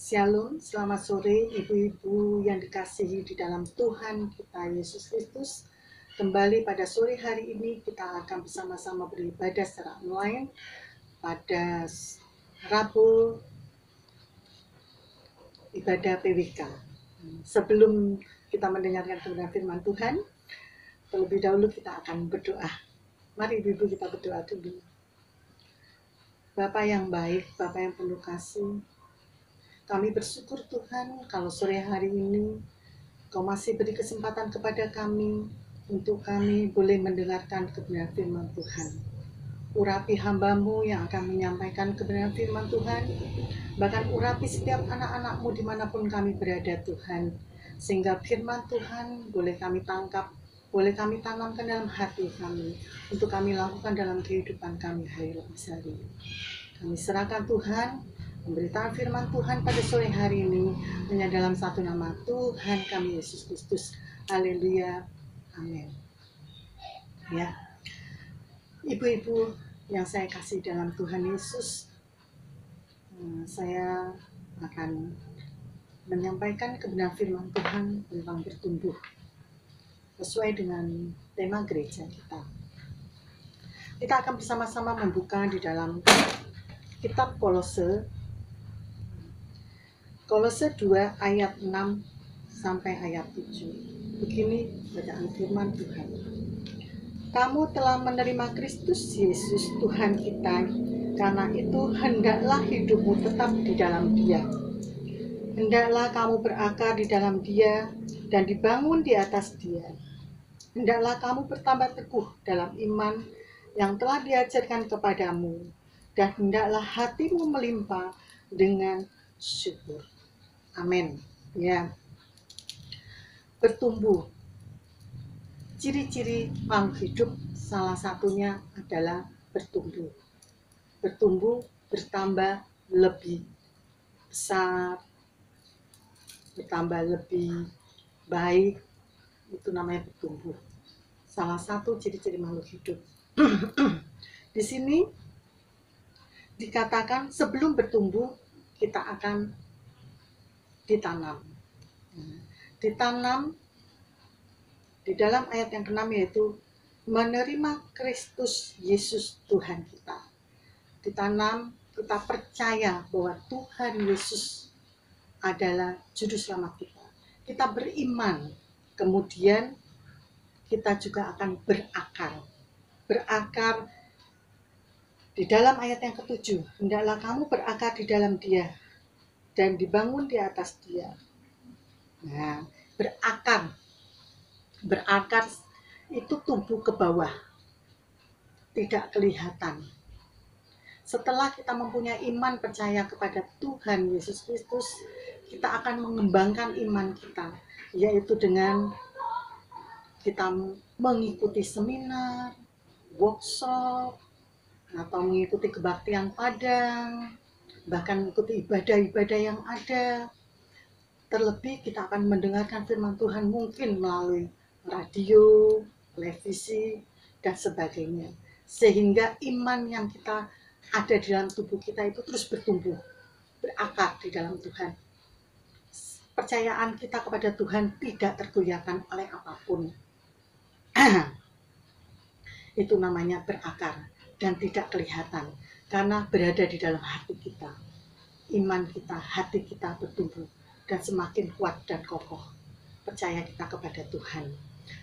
Shalom, selamat sore ibu-ibu yang dikasihi di dalam Tuhan kita Yesus Kristus. Kembali pada sore hari ini kita akan bersama-sama beribadah secara online pada Rabu ibadah PWK. Sebelum kita mendengarkan kebenaran firman Tuhan, terlebih dahulu kita akan berdoa. Mari ibu-ibu kita berdoa dulu. Bapa yang baik, Bapa yang penuh kasih, kami bersyukur Tuhan kalau sore hari ini Kau masih beri kesempatan kepada kami untuk kami boleh mendengarkan kebenaran firman Tuhan. Urapi hamba-Mu yang akan menyampaikan kebenaran firman Tuhan, bahkan urapi setiap anak-anak-Mu dimanapun kami berada Tuhan, sehingga firman Tuhan boleh kami tangkap, boleh kami tanamkan dalam hati kami, untuk kami lakukan dalam kehidupan kami hari-hari. Kami serahkan Tuhan, memberitakan firman Tuhan pada sore hari ini hanya dalam satu nama Tuhan kami Yesus Kristus. Haleluya. Amin. Ya. Ibu-ibu yang saya kasih dalam Tuhan Yesus, saya akan menyampaikan kebenaran firman Tuhan tentang bertumbuh sesuai dengan tema gereja kita. Kita akan bersama-sama membuka di dalam kitab Kolose 2 ayat 6 sampai ayat 7. Begini bacaan firman Tuhan. Kamu telah menerima Kristus Yesus Tuhan kita, karena itu hendaklah hidupmu tetap di dalam Dia. Hendaklah kamu berakar di dalam Dia dan dibangun di atas Dia. Hendaklah kamu bertambah teguh dalam iman yang telah diajarkan kepadamu, dan hendaklah hatimu melimpah dengan syukur. Amin. Ya. Bertumbuh. Ciri-ciri makhluk hidup salah satunya adalah bertumbuh. Bertumbuh, bertambah lebih besar, bertambah lebih baik, itu namanya bertumbuh. Salah satu ciri-ciri makhluk hidup. Di sini dikatakan sebelum bertumbuh kita akan ditanam. Ditanam di dalam ayat yang ke-6 yaitu menerima Kristus Yesus Tuhan kita. Ditanam, kita percaya bahwa Tuhan Yesus adalah juru selamat kita. Kita beriman, kemudian kita juga akan berakar. Berakar di dalam ayat yang ke-7, hendaklah kamu berakar di dalam Dia dan dibangun di atas Dia. Nah, berakar itu tumbuh ke bawah, tidak kelihatan. Setelah kita mempunyai iman percaya kepada Tuhan Yesus Kristus, kita akan mengembangkan iman kita, yaitu dengan kita mengikuti seminar, workshop, atau mengikuti kebaktian padang, bahkan mengikuti ibadah-ibadah yang ada. Terlebih kita akan mendengarkan firman Tuhan mungkin melalui radio, televisi, dan sebagainya. Sehingga iman yang kita ada di dalam tubuh kita itu terus bertumbuh, berakar di dalam Tuhan. Percayaan kita kepada Tuhan tidak tergoyahkan oleh apapun. Itu namanya berakar dan tidak kelihatan karena berada di dalam hati kita. Iman kita, hati kita bertumbuh dan semakin kuat dan kokoh percaya kita kepada Tuhan.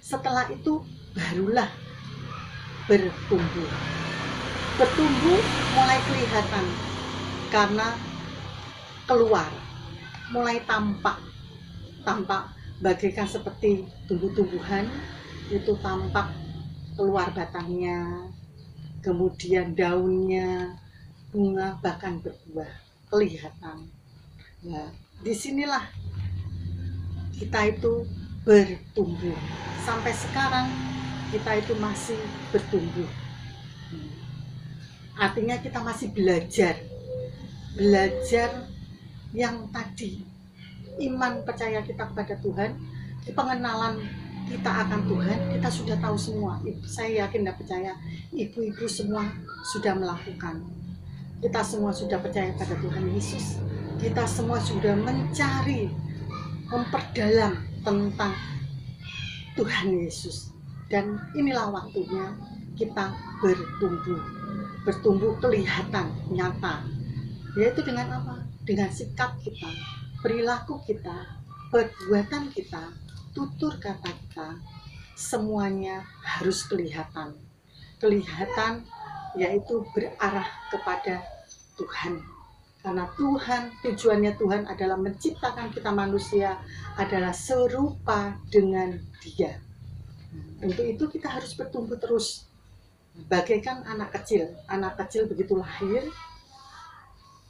Setelah itu barulah bertumbuh. Bertumbuh mulai kelihatan karena keluar, mulai tampak bagaikan seperti tumbuh-tumbuhan, itu tampak keluar batangnya, kemudian daunnya, bunga, bahkan berbuah, kelihatan. Nah, disinilah kita itu bertumbuh. Sampai sekarang kita itu masih bertumbuh. Artinya kita masih belajar yang tadi, iman percaya kita kepada Tuhan, pengenalan kita akan Tuhan, kita sudah tahu semua. Saya yakin dan percaya ibu-ibu semua sudah melakukan. Kita semua sudah percaya pada Tuhan Yesus. kita semua sudah mencari, memperdalam tentang Tuhan Yesus. Dan inilah waktunya kita bertumbuh kelihatan nyata. Yaitu dengan apa? Dengan sikap kita, perilaku kita, perbuatan kita, tutur kata kita, semuanya harus kelihatan. Kelihatan yaitu berarah kepada Tuhan. Karena tujuannya Tuhan adalah menciptakan kita manusia adalah serupa dengan Dia. Untuk itu kita harus bertumbuh terus. Bagaikan anak kecil. Anak kecil begitu lahir,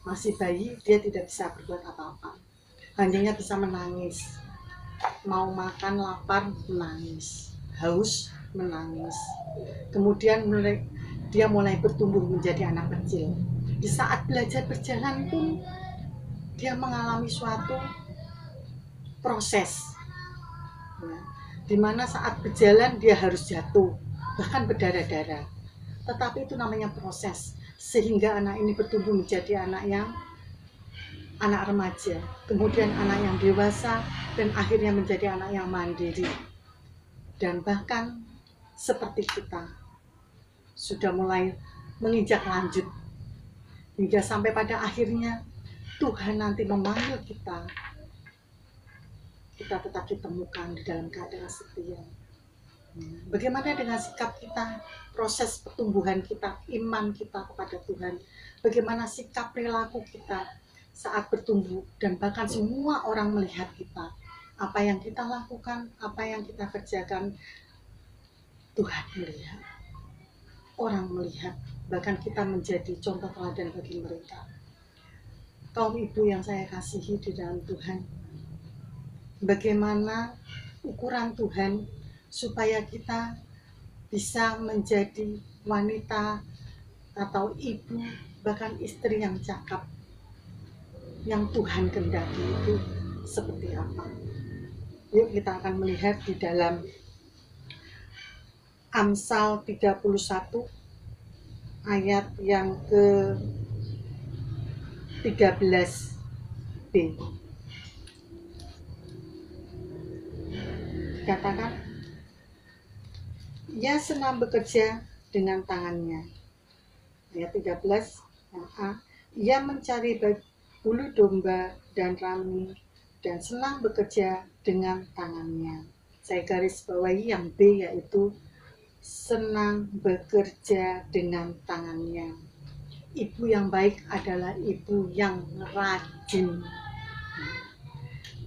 masih bayi, dia tidak bisa berbuat apa-apa. Hanya bisa menangis. Mau makan, lapar, menangis. Haus, menangis. Kemudian dia mulai bertumbuh menjadi anak kecil. Di saat belajar berjalan pun dia mengalami suatu proses, ya, di mana saat berjalan dia harus jatuh, bahkan berdarah-darah. Tetapi itu namanya proses, sehingga anak ini bertumbuh menjadi anak remaja, kemudian anak yang dewasa, dan akhirnya menjadi anak yang mandiri. Dan bahkan seperti kita sudah mulai menginjak lanjut, hingga sampai pada akhirnya Tuhan nanti memanggil kita tetap ditemukan di dalam keadaan setia. Bagaimana dengan sikap kita, proses pertumbuhan kita, iman kita kepada Tuhan, bagaimana sikap perilaku kita saat bertumbuh, dan bahkan semua orang melihat kita, apa yang kita lakukan, apa yang kita kerjakan, Tuhan melihat, orang melihat, bahkan kita menjadi contoh teladan bagi mereka. Kaum ibu yang saya kasihi di dalam Tuhan, bagaimana ukuran Tuhan supaya kita bisa menjadi wanita atau ibu, bahkan istri yang cakap, yang Tuhan kehendaki itu seperti apa. Yuk kita akan melihat di dalam Amsal 31 ayat yang ke-13b. Dikatakan, ia senang bekerja dengan tangannya. Ayat 13, yang A, ia mencari bulu domba dan rami dan senang bekerja dengan tangannya. Saya garis bawahi yang B, yaitu senang bekerja dengan tangannya. Ibu yang baik adalah ibu yang rajin.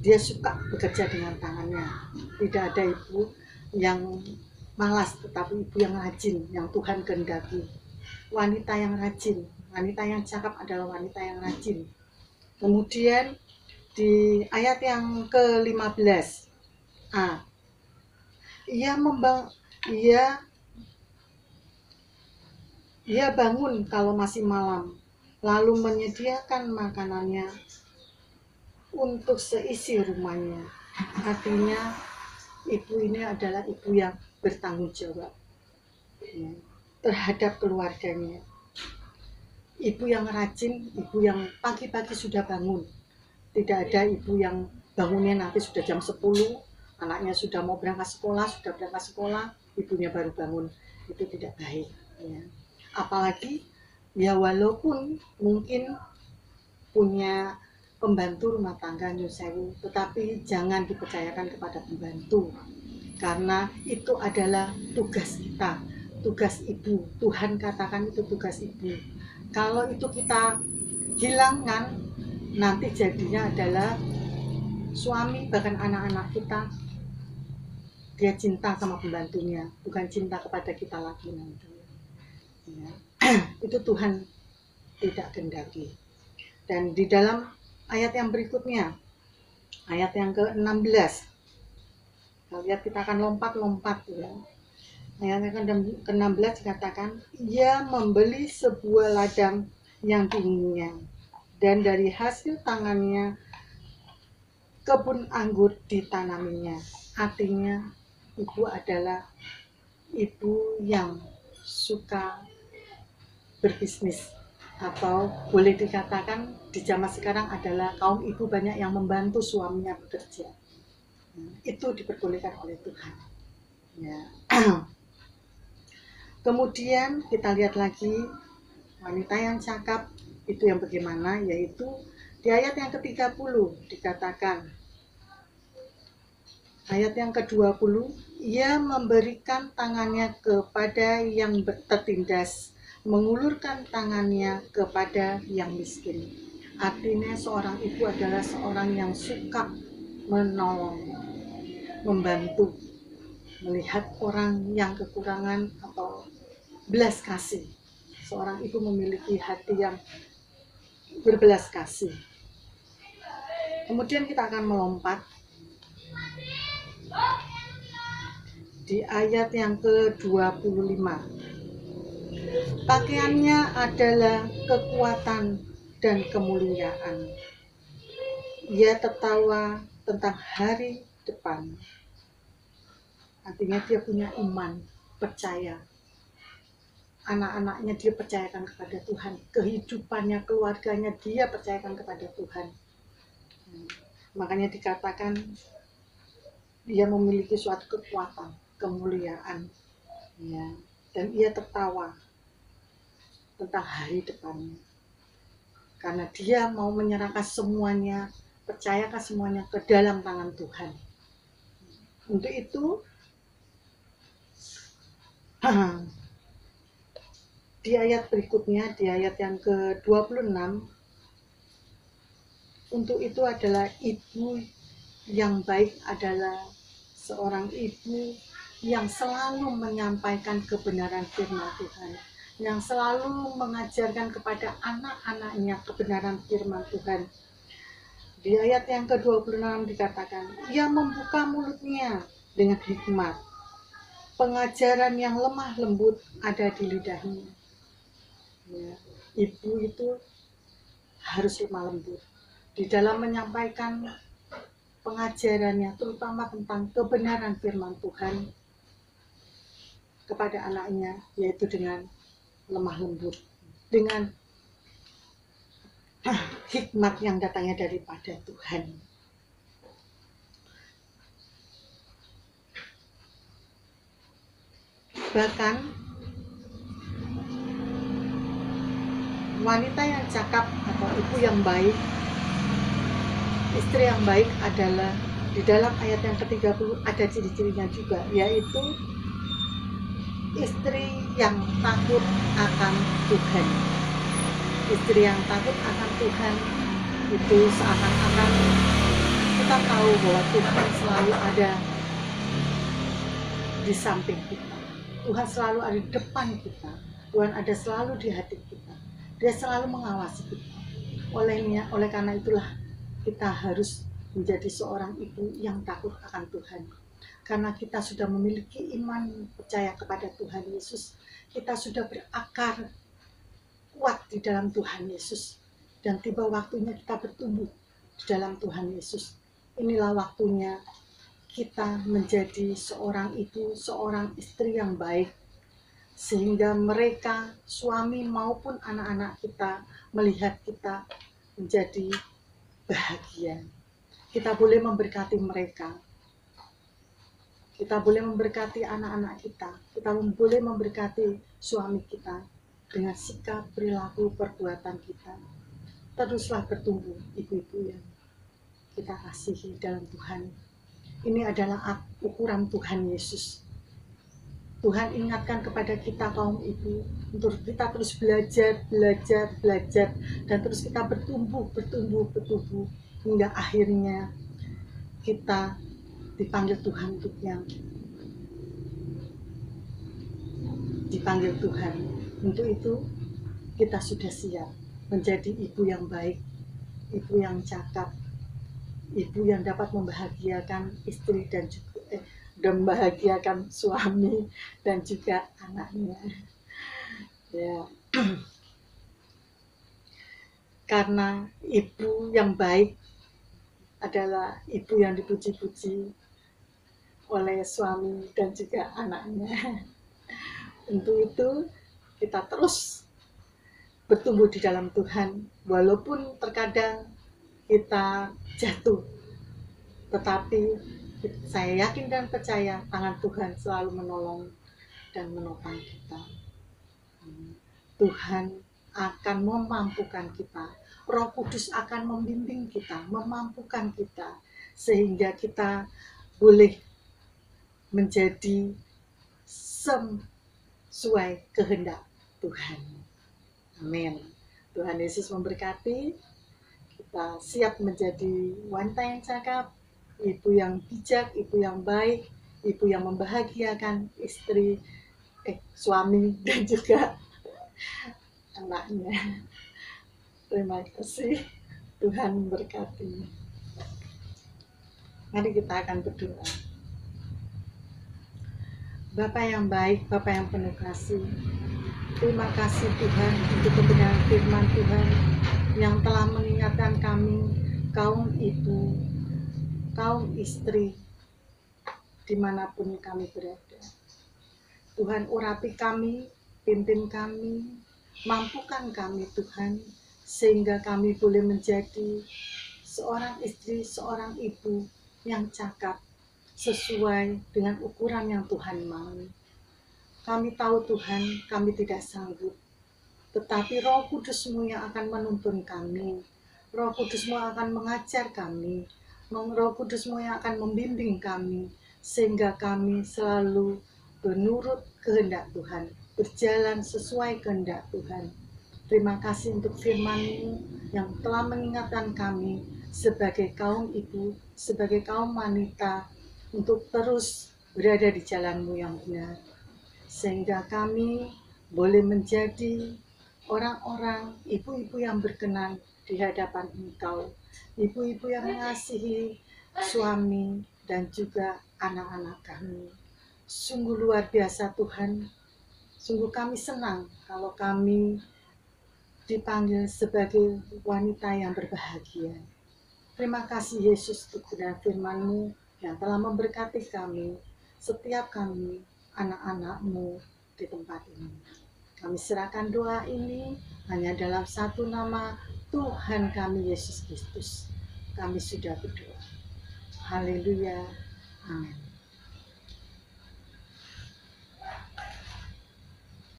Dia suka bekerja dengan tangannya. Tidak ada ibu yang malas, tetapi ibu yang rajin, yang Tuhan kehendaki. Wanita yang rajin, wanita yang cakap adalah wanita yang rajin. Kemudian di ayat yang ke-15, A, ia bangun kalau masih malam, lalu menyediakan makanannya untuk seisi rumahnya. Artinya ibu ini adalah ibu yang bertanggung jawab, ya, terhadap keluarganya. Ibu yang rajin, ibu yang pagi-pagi sudah bangun. Tidak ada ibu yang bangunnya nanti sudah jam 10, anaknya sudah mau berangkat sekolah, ibunya baru bangun. Itu tidak baik, ya. Apalagi ya walaupun mungkin punya pembantu rumah tangga nyusewu, tetapi jangan dipercayakan kepada pembantu, karena itu adalah tugas kita, tugas ibu. Tuhan katakan itu tugas ibu. Kalau itu kita hilangkan, nanti jadinya adalah suami, bahkan anak-anak kita, dia cinta sama pembantunya, bukan cinta kepada kita lagi nanti. Ya. Itu Tuhan tidak kehendaki. Dan di dalam ayat yang berikutnya, ayat yang ke-16, kita lihat, kita akan lompat-lompat, ya. Ayat yang ke-16 dikatakan, ia membeli sebuah ladang yang diinginnya, dan dari hasil tangannya kebun anggur ditanaminya. Artinya ibu adalah ibu yang suka berbisnis, atau boleh dikatakan di zaman sekarang adalah kaum ibu banyak yang membantu suaminya bekerja. Itu diperbolehkan oleh Tuhan. Ya. Kemudian kita lihat lagi wanita yang cakap itu yang bagaimana, yaitu di ayat yang ke-30 dikatakan, ayat yang ke-20, ia memberikan tangannya kepada yang tertindas, mengulurkan tangannya kepada yang miskin. Artinya seorang ibu adalah seorang yang suka menolong, membantu, melihat orang yang kekurangan atau belas kasih. Seorang ibu memiliki hati yang berbelas kasih. Kemudian kita akan melompat di ayat yang ke-25. Pakaiannya adalah kekuatan dan kemuliaan. Ia tertawa tentang hari depan. Artinya dia punya iman, percaya. Anak-anaknya dia percayakan kepada Tuhan. Kehidupannya, keluarganya dia percayakan kepada Tuhan. Makanya dikatakan dia memiliki suatu kekuatan, kemuliaan. Ya. Dan ia tertawa tentang hari depannya. Karena dia mau menyerahkan semuanya, percayakan semuanya ke dalam tangan Tuhan. Untuk itu, di ayat berikutnya, di ayat yang ke-26, untuk itu adalah ibu yang baik adalah seorang ibu yang selalu menyampaikan kebenaran firman Tuhan, yang selalu mengajarkan kepada anak-anaknya kebenaran firman Tuhan. Di ayat yang ke-26 dikatakan, ia membuka mulutnya dengan hikmat. Pengajaran yang lemah lembut ada di lidahnya. Ya, ibu itu harus lemah lembut di dalam menyampaikan pengajarannya, terutama tentang kebenaran firman Tuhan kepada anaknya, yaitu dengan lemah lembut, dengan hikmat yang datangnya daripada Tuhan. Bahkan wanita yang cakap atau ibu yang baik, istri yang baik adalah di dalam ayat yang ke-30 ada ciri-cirinya juga, yaitu istri yang takut akan Tuhan. Istri yang takut akan Tuhan itu seakan-akan kita tahu bahwa Tuhan selalu ada di samping kita. Tuhan selalu ada di depan kita. Tuhan ada selalu di hati kita. Dia selalu mengawasi kita. Oleh karena itulah kita harus menjadi seorang ibu yang takut akan Tuhan. Karena kita sudah memiliki iman percaya kepada Tuhan Yesus. Kita sudah berakar kuat di dalam Tuhan Yesus. Dan tiba waktunya kita bertumbuh di dalam Tuhan Yesus. Inilah waktunya kita menjadi seorang ibu, seorang istri yang baik, sehingga mereka, suami maupun anak-anak kita, melihat kita menjadi bahagia. Kita boleh memberkati mereka, kita boleh memberkati anak-anak kita boleh memberkati suami kita dengan sikap, perilaku, perbuatan kita. Teruslah bertumbuh, ibu-ibu yang kita kasihi dalam Tuhan. Ini adalah ukuran Tuhan Yesus. Tuhan ingatkan kepada kita kaum ibu untuk kita terus belajar dan terus kita bertumbuh hingga akhirnya kita dipanggil Tuhan untuk yang dipanggil Tuhan. Untuk itu kita sudah siap menjadi ibu yang baik, ibu yang cakap, ibu yang dapat membahagiakan istri dan membahagiakan suami dan juga anaknya. Ya. Karena ibu yang baik adalah ibu yang dipuji-puji oleh suami dan juga anaknya. Untuk itu kita terus bertumbuh di dalam Tuhan, walaupun terkadang kita jatuh, tetapi saya yakin dan percaya tangan Tuhan selalu menolong dan menopang kita. Tuhan akan memampukan kita, Roh Kudus akan membimbing kita, memampukan kita, sehingga kita boleh menjadi sesuai kehendak Tuhan. Amin. Tuhan Yesus memberkati. Kita siap menjadi wanita yang cakap, ibu yang bijak, ibu yang baik, ibu yang membahagiakan istri, suami, dan juga anaknya. Terima kasih. Tuhan memberkati. Mari kita akan berdoa. Bapa yang baik, Bapa yang penuh kasih, terima kasih Tuhan untuk kebenaran firman Tuhan yang telah mengingatkan kami, kaum ibu, kaum istri, dimanapun kami berada. Tuhan, urapi kami, pimpin kami, mampukan kami Tuhan, sehingga kami boleh menjadi seorang istri, seorang ibu yang cakap, sesuai dengan ukuran yang Tuhan mau. Kami tahu Tuhan, kami tidak sanggup, tetapi Roh Kudus-Mu yang akan menuntun kami, Roh Kudus-Mu akan mengajar kami, Roh Kudus-Mu yang akan membimbing kami, sehingga kami selalu menurut kehendak Tuhan, berjalan sesuai kehendak Tuhan. Terima kasih untuk firman-Mu yang telah mengingatkan kami sebagai kaum ibu, sebagai kaum wanita, untuk terus berada di jalan-Mu yang benar, sehingga kami boleh menjadi orang-orang, ibu-ibu yang berkenan di hadapan Engkau, ibu-ibu yang mengasihi suami dan juga anak-anak kami. Sungguh luar biasa Tuhan, sungguh kami senang kalau kami dipanggil sebagai wanita yang berbahagia. Terima kasih Yesus untuk kebenaran firman-Mu yang telah memberkati kami, setiap kami, anak-anak-Mu di tempat ini. Kami serahkan doa ini hanya dalam satu nama Tuhan kami Yesus Kristus. Kami sudah berdoa. Haleluya. Amin.